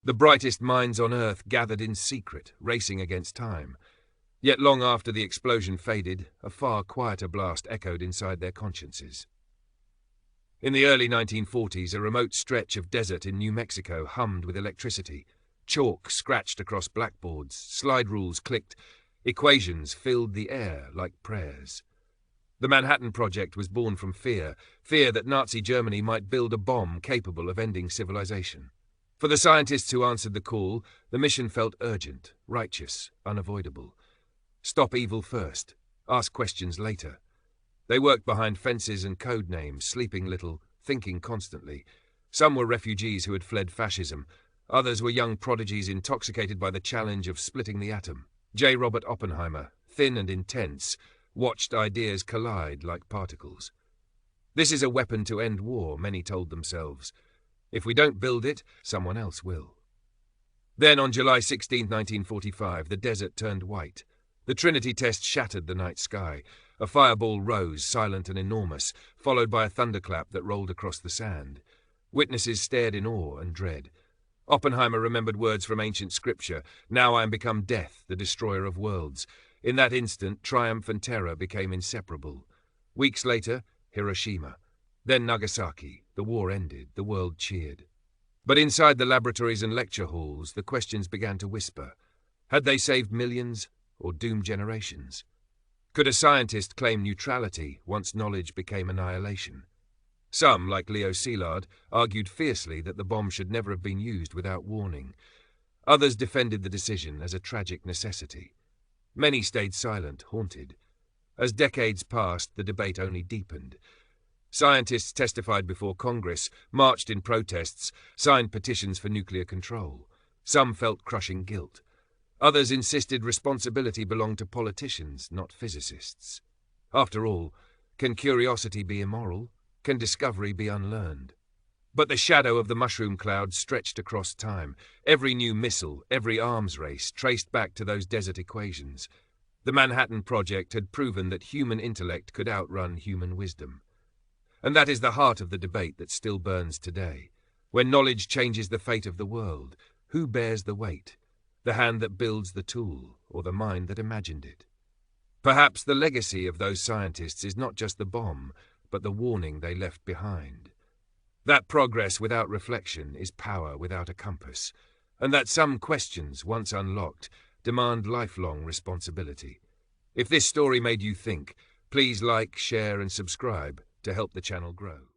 The brightest minds on Earth gathered in secret, racing against time. Yet long after the explosion faded, a far quieter blast echoed inside their consciences. In the early 1940s, a remote stretch of desert in New Mexico hummed with electricity. Chalk scratched across blackboards, slide rules clicked, equations filled the air like prayers. The Manhattan Project was born from fear that Nazi Germany might build a bomb capable of ending civilization. For the scientists who answered the call, the mission felt urgent, righteous, unavoidable. Stop evil first, ask questions later. They worked behind fences and code names, sleeping little, thinking constantly. Some were refugees who had fled fascism. Others were young prodigies intoxicated by the challenge of splitting the atom. J. Robert Oppenheimer, thin and intense, watched ideas collide like particles. This is a weapon to end war, many told themselves. If we don't build it, someone else will. Then on July 16, 1945, the desert turned white. The Trinity test shattered the night sky. A fireball rose, silent and enormous, followed by a thunderclap that rolled across the sand. Witnesses stared in awe and dread. Oppenheimer remembered words from ancient scripture, "Now I am become death, the destroyer of worlds." In that instant, triumph and terror became inseparable. Weeks later, Hiroshima. Then Nagasaki. The war ended. The world cheered. But inside the laboratories and lecture halls, the questions began to whisper. Had they saved millions or doomed generations? Could a scientist claim neutrality once knowledge became annihilation? Some, like Leo Szilard, argued fiercely that the bomb should never have been used without warning. Others defended the decision as a tragic necessity. Many stayed silent, haunted. As decades passed, the debate only deepened. Scientists testified before Congress, marched in protests, signed petitions for nuclear control. Some felt crushing guilt. Others insisted responsibility belonged to politicians, not physicists. After all, can curiosity be immoral? Can discovery be unlearned? But the shadow of the mushroom cloud stretched across time. Every new missile, every arms race, traced back to those desert equations. The Manhattan Project had proven that human intellect could outrun human wisdom. And that is the heart of the debate that still burns today. When knowledge changes the fate of the world, who bears the weight? The hand that builds the tool, or the mind that imagined it? Perhaps the legacy of those scientists is not just the bomb, but the warning they left behind. That progress without reflection is power without a compass, and that some questions, once unlocked, demand lifelong responsibility. If this story made you think, please like, share and subscribe to help the channel grow.